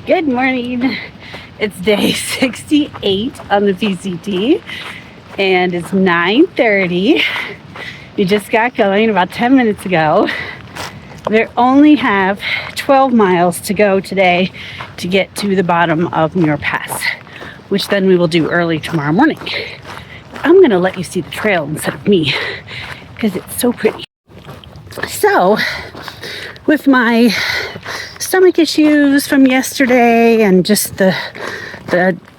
Good morning. It's day 68 on the PCT and it's 9:30. We just got going about 10 minutes ago. We only have 12 miles to go today to get to the bottom of Muir Pass, which then we will do early tomorrow morning. I'm going to let you see the trail instead of me because it's so pretty. So, with my stomach issues from yesterday and just the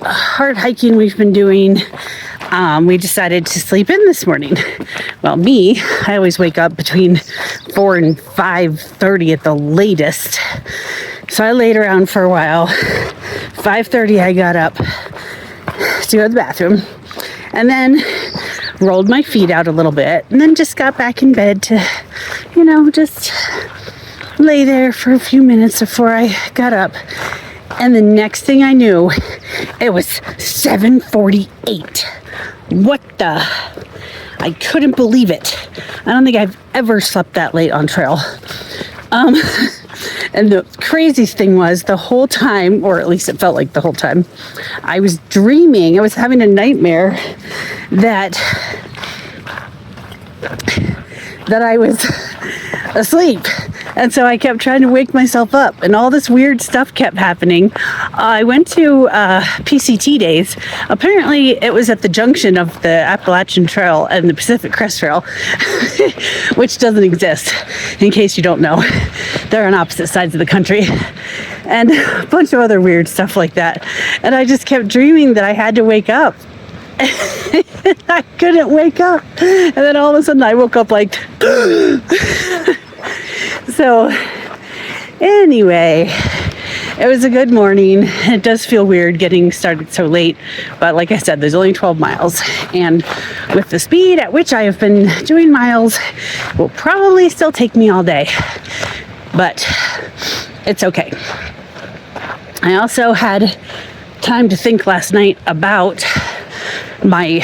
hard hiking we've been doing, we decided to sleep in this morning. Well, I always wake up between 4 and 5:30 at the latest. So I laid around for a while. 5:30 I got up to go to the bathroom and then rolled my feet out a little bit and then just got back in bed to, just lay there for a few minutes before I got up. And the next thing I knew, it was 7:48. What the? I couldn't believe it. I don't think I've ever slept that late on trail. And the craziest thing was the whole time, or at least it felt like the whole time, I was dreaming, I was having a nightmare that I was asleep. And so I kept trying to wake myself up and all this weird stuff kept happening. I went to PCT days. Apparently it was at the junction of the Appalachian Trail and the Pacific Crest Trail, which doesn't exist, in case you don't know. They're on opposite sides of the country. And a bunch of other weird stuff like that. And I just kept dreaming that I had to wake up. I couldn't wake up. And then all of a sudden I woke up like... So, anyway, it was a good morning. It does feel weird getting started so late, but like I said, there's only 12 miles, and with the speed at which I have been doing miles, it will probably still take me all day, but it's okay. I also had time to think last night about my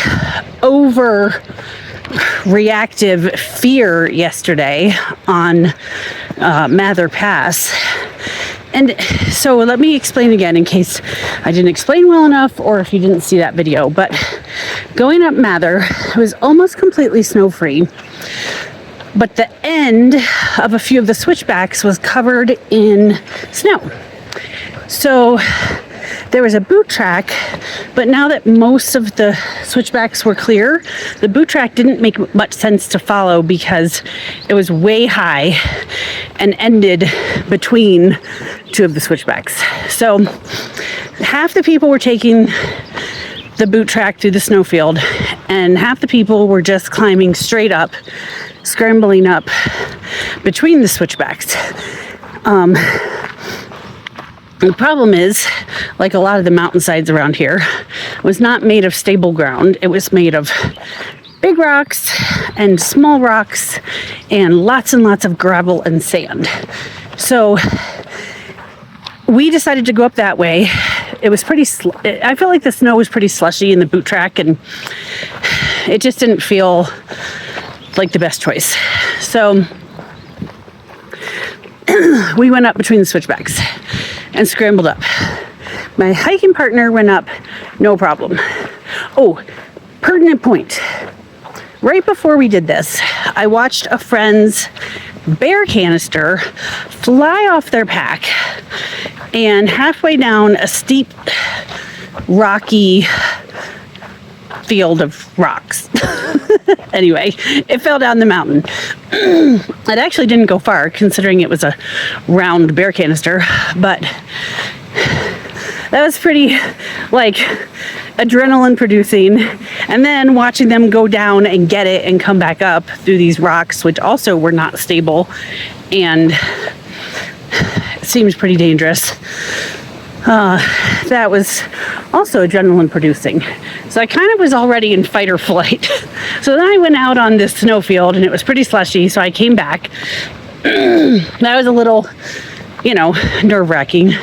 overreactive fear yesterday on Mather Pass. And so let me explain again in case I didn't explain well enough or if you didn't see that video. But going up Mather, it was almost completely snow-free, but the end of a few of the switchbacks was covered in snow. So there was a boot track, but now that most of the switchbacks were clear, the boot track didn't make much sense to follow because it was way high and ended between two of the switchbacks. So half the people were taking the boot track through the snowfield and half the people were just climbing straight up, scrambling up between the switchbacks. The problem is, like a lot of the mountainsides around here, was not made of stable ground. It was made of big rocks and small rocks and lots of gravel and sand. So we decided to go up that way. It was I feel like the snow was pretty slushy in the boot track and it just didn't feel like the best choice. So we went up between the switchbacks and scrambled up. My hiking partner went up, no problem. Oh, pertinent point. Right before we did this, I watched a friend's bear canister fly off their pack and halfway down a steep, rocky field of rocks. Anyway, it fell down the mountain. It actually didn't go far considering it was a round bear canister, but that was pretty adrenaline producing. And then watching them go down and get it and come back up through these rocks, which also were not stable and seemed pretty dangerous. That was also adrenaline producing. So I kind of was already in fight or flight. So then I went out on this snowfield and it was pretty slushy. So I came back. That was a little, nerve-wracking.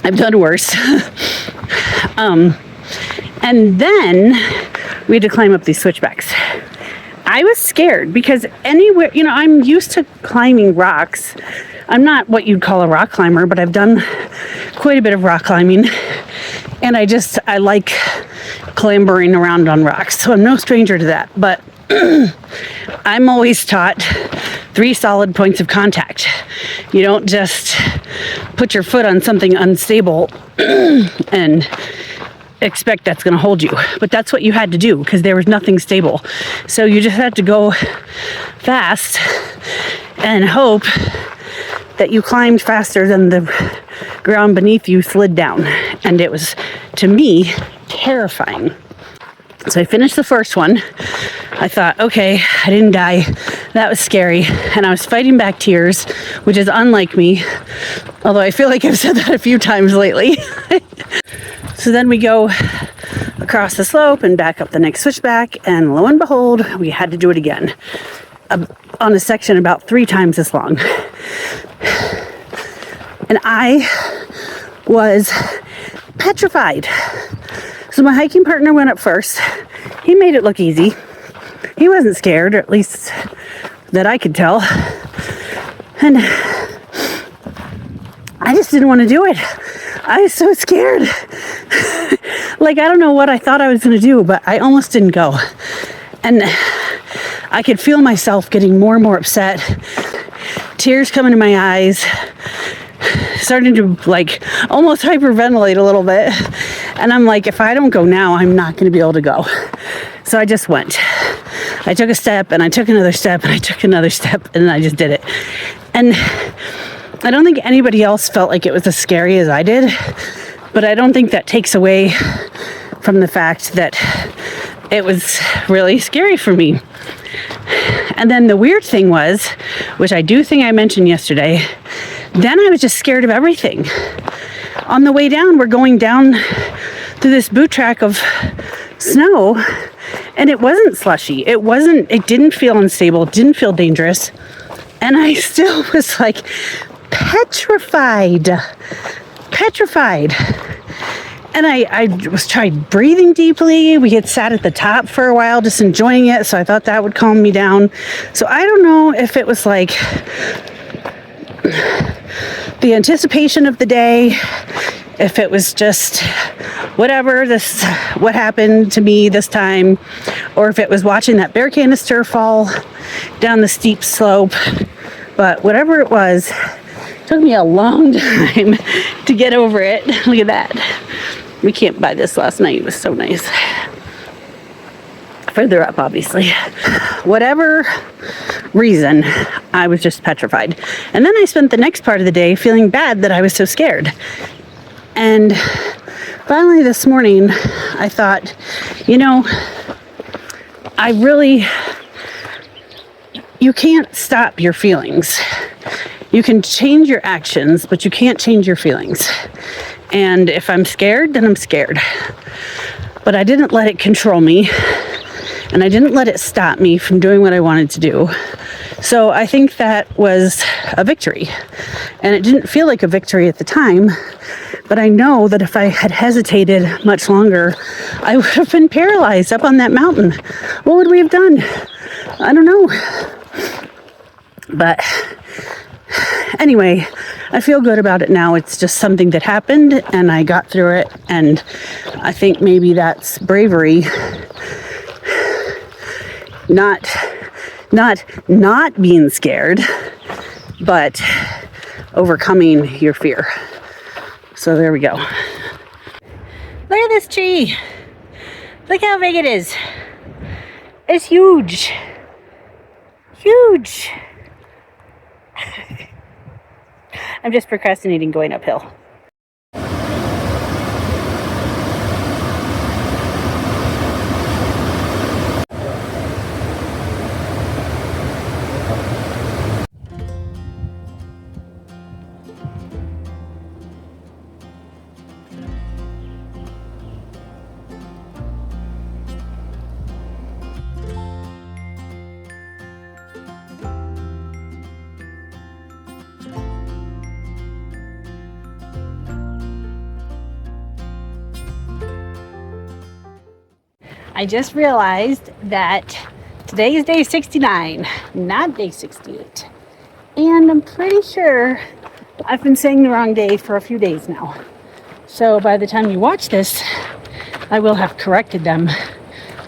I've done worse. And then we had to climb up these switchbacks. I was scared because anywhere, I'm used to climbing rocks. I'm not what you'd call a rock climber, but I've done quite a bit of rock climbing. And I like clambering around on rocks. So I'm no stranger to that. But I'm always taught 3 solid points of contact. You don't just put your foot on something unstable and expect that's going to hold you. But that's what you had to do because there was nothing stable. So you just had to go fast and hope that you climbed faster than the ground beneath you slid down. And it was, to me, terrifying. So I finished the first one. I thought, okay, I didn't die. That was scary. And I was fighting back tears, which is unlike me. Although I feel like I've said that a few times lately. So then we go across the slope and back up the next switchback. And lo and behold, we had to do it again. On a section about 3 times as long. And I was petrified. So my hiking partner went up first. He made it look easy. He wasn't scared, or at least that I could tell. And I just didn't want to do it. I was so scared. Like, I don't know what I thought I was going to do, but I almost didn't go. And I could feel myself getting more and more upset. Tears coming to my eyes. Starting to almost hyperventilate a little bit. And I'm like, if I don't go now, I'm not going to be able to go. So I just went. I took a step and I took another step and I took another step and I just did it. And I don't think anybody else felt like it was as scary as I did. But I don't think that takes away from the fact that it was really scary for me. And then the weird thing was, which I do think I mentioned yesterday, then I was just scared of everything. On the way down, we're going down through this boot track of snow, and it wasn't slushy. It didn't feel unstable. It didn't feel dangerous. And I still was like petrified. And I was tried breathing deeply. We had sat at the top for a while just enjoying it, so I thought that would calm me down. So I don't know if it was like the anticipation of the day, if it was just whatever, what happened to me this time, or if it was watching that bear canister fall down the steep slope. But whatever it was, it took me a long time to get over it. Look at that. We camped by this last night. It was so nice. Further up, obviously. Whatever reason, I was just petrified. And then I spent the next part of the day feeling bad that I was so scared. And finally this morning, I thought, you can't stop your feelings. You can change your actions, but you can't change your feelings. And if I'm scared, then I'm scared. But I didn't let it control me. And I didn't let it stop me from doing what I wanted to do. So I think that was a victory. And it didn't feel like a victory at the time. But I know that if I had hesitated much longer, I would have been paralyzed up on that mountain. What would we have done? I don't know. But anyway, I feel good about it now. It's just something that happened and I got through it. And I think maybe that's bravery. Not being scared, but overcoming your fear. So there we go. Look at this tree. Look how big it is. It's huge. Huge. I'm just procrastinating going uphill. I just realized that Today is day 69, not day 68. And I'm pretty sure I've been saying the wrong day for a few days now. So by the time you watch this, I will have corrected them.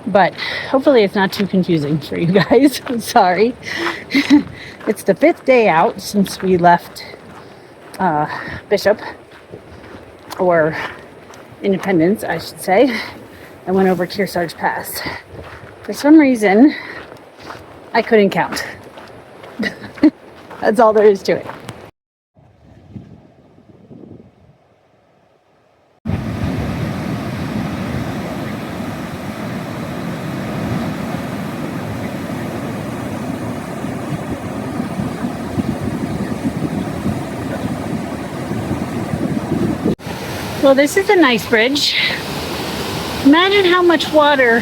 But hopefully it's not too confusing for you guys. I'm sorry. It's the 5th day out since we left Bishop, or Independence, I should say. I went over Kearsarge Pass. For some reason, I couldn't count. That's all there is to it. Well, this is a nice bridge. Imagine how much water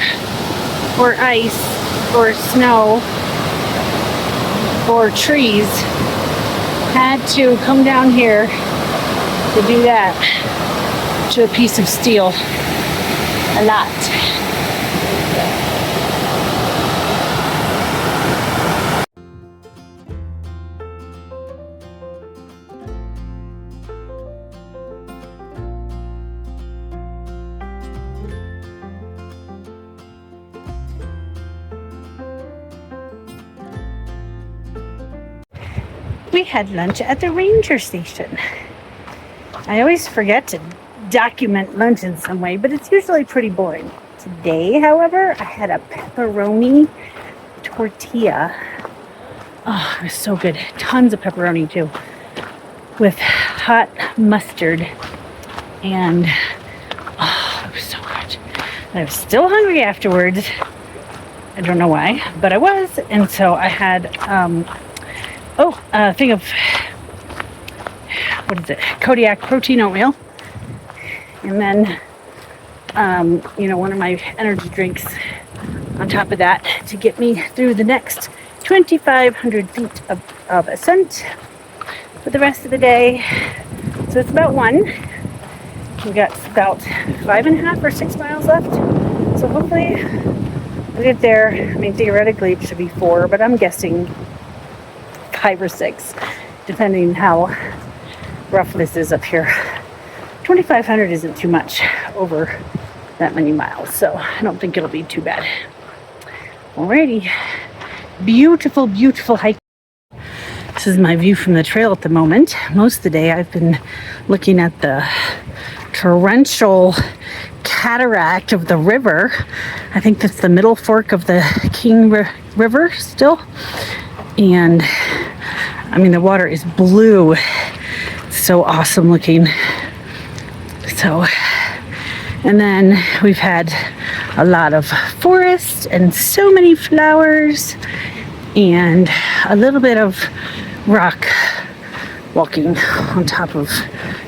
or ice or snow or trees had to come down here to do that to a piece of steel. A lot. We had lunch at the ranger station. I always forget to document lunch in some way, but it's usually pretty boring. Today, however, I had a pepperoni tortilla. Oh, it was so good. Tons of pepperoni too, with hot mustard, and oh, it was so good. And I was still hungry afterwards. I don't know why, but I was, and so I had a thing of, what is it, Kodiak protein oatmeal, and then one of my energy drinks on top of that to get me through the next 2,500 feet of ascent for the rest of the day. So it's about 1. We got about 5.5 or 6 miles left, so hopefully we'll get there. I mean, theoretically it should be 4, but I'm guessing 5 or 6, depending how rough this is up here. 2,500 isn't too much over that many miles, so I don't think it'll be too bad. Alrighty, beautiful, beautiful hike. This is my view from the trail at the moment. Most of the day I've been looking at the torrential cataract of the river. I think that's the middle fork of the King River still. And I mean, the water is blue. It's so awesome looking. So, and then we've had a lot of forest and so many flowers and a little bit of rock walking on top of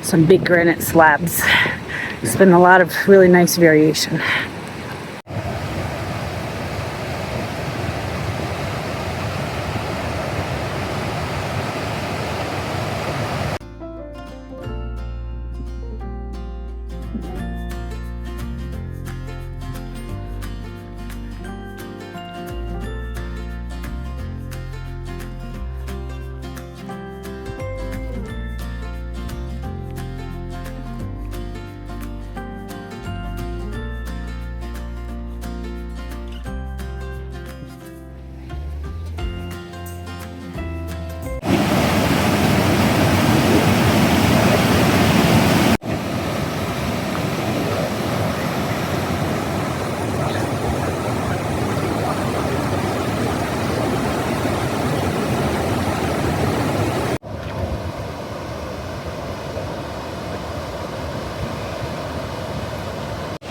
some big granite slabs. It's been a lot of really nice variation.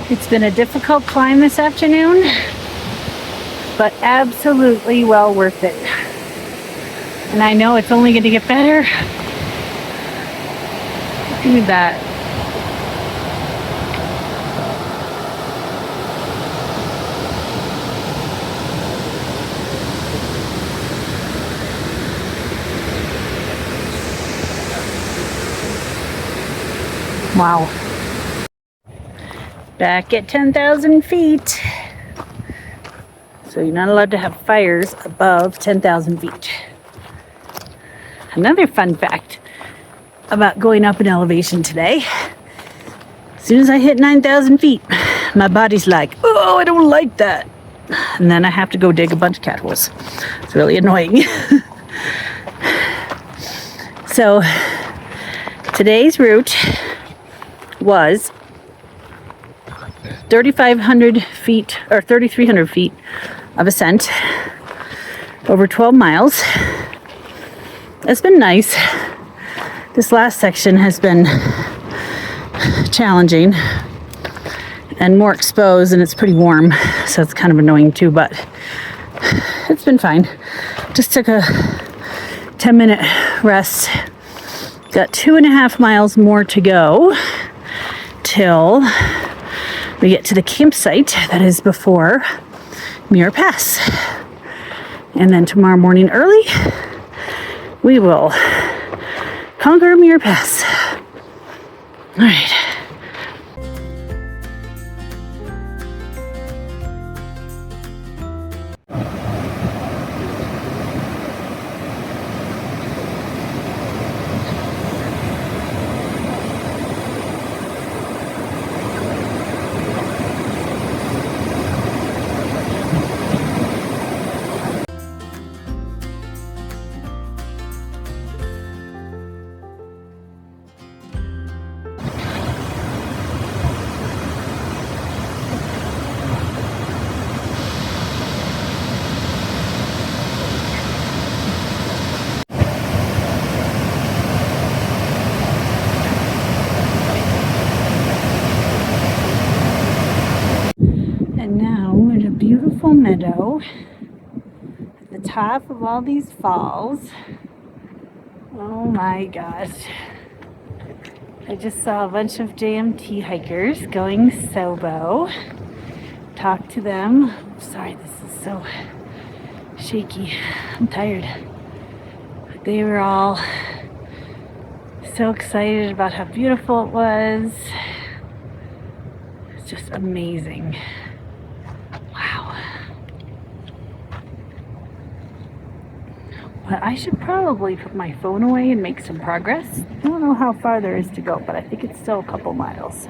It's been a difficult climb this afternoon, but absolutely well worth it. And I know it's only going to get better. Look at that. Wow. Back at 10,000 feet. So you're not allowed to have fires above 10,000 feet. Another fun fact about going up in elevation today. As soon as I hit 9,000 feet, my body's like, oh, I don't like that. And then I have to go dig a bunch of cat holes. It's really annoying. So today's route was 3,500 feet or 3,300 feet of ascent over 12 miles. It's been nice. This last section has been challenging and more exposed, and it's pretty warm, so it's kind of annoying too, but it's been fine. Just took a 10-minute rest. Got 2.5 miles more to go till we get to the campsite that is before Muir Pass. And then tomorrow morning early, we will conquer Muir Pass. All right. And now we're in a beautiful meadow at the top of all these falls. Oh my gosh. I just saw a bunch of JMT hikers going Sobo. Talked to them. Sorry, this is so shaky. I'm tired. But they were all so excited about how beautiful it was. It's just amazing. Wow. But I should probably put my phone away and make some progress. I don't know how far there is to go, but I think it's still a couple miles.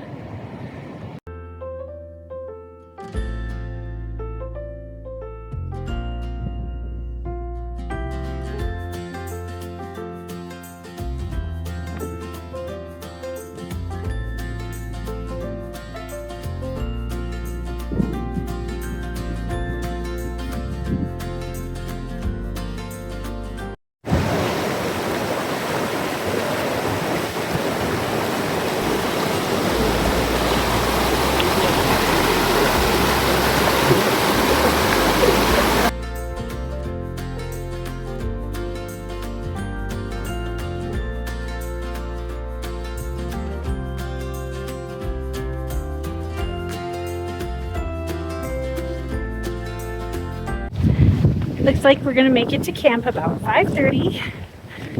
Looks like we're gonna make it to camp about 5:30.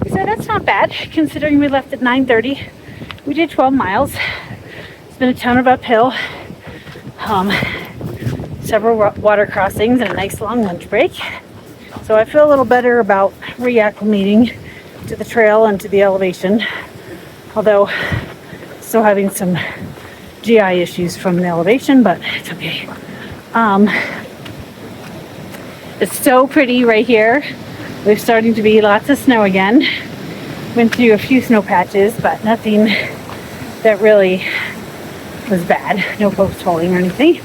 So that's not bad considering we left at 9:30. We did 12 miles. It's been a ton of uphill. Several water crossings and a nice long lunch break. So I feel a little better about reacclimating to the trail and to the elevation. Although still having some GI issues from the elevation, but it's okay. It's so pretty right here. There's starting to be lots of snow again. Went through a few snow patches, but nothing that really was bad. No post holding or anything.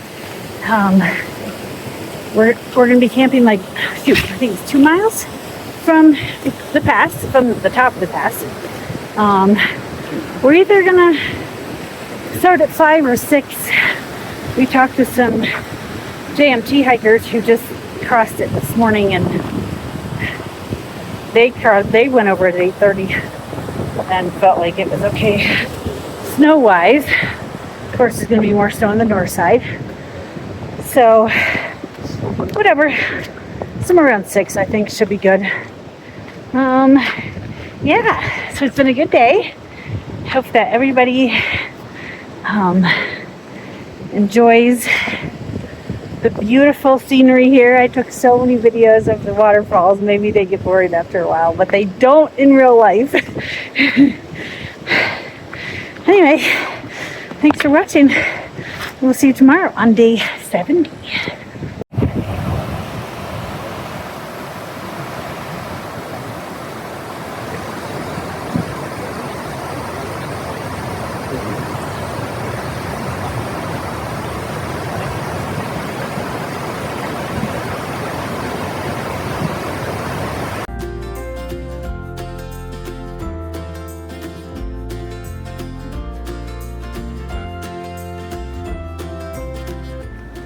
We're gonna be camping like, I think it's 2 miles from the pass, from the top of the pass. We're either gonna start at 5 or 6. We talked to some JMT hikers who just crossed it this morning, and they went over at 8:30 and felt like it was okay snow wise. Of course, there's going to be more snow on the north side, so whatever, somewhere around 6 I think should be good. Yeah, so it's been a good day. Hope that everybody enjoys the beautiful scenery here. I took so many videos of the waterfalls. Maybe they get boring after a while, but they don't in real life. Anyway, thanks for watching. We'll see you tomorrow on day 70.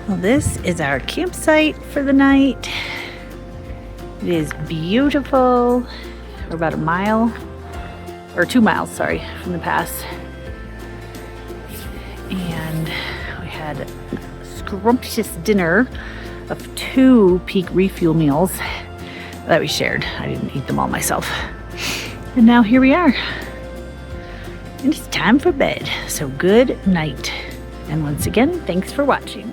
Well, this is our campsite for the night. It is beautiful. We're about a mile, or 2 miles, sorry, from the pass. And we had a scrumptious dinner of 2 peak refuel meals that we shared. I didn't eat them all myself. And now here we are. And it's time for bed. So good night. And once again, thanks for watching.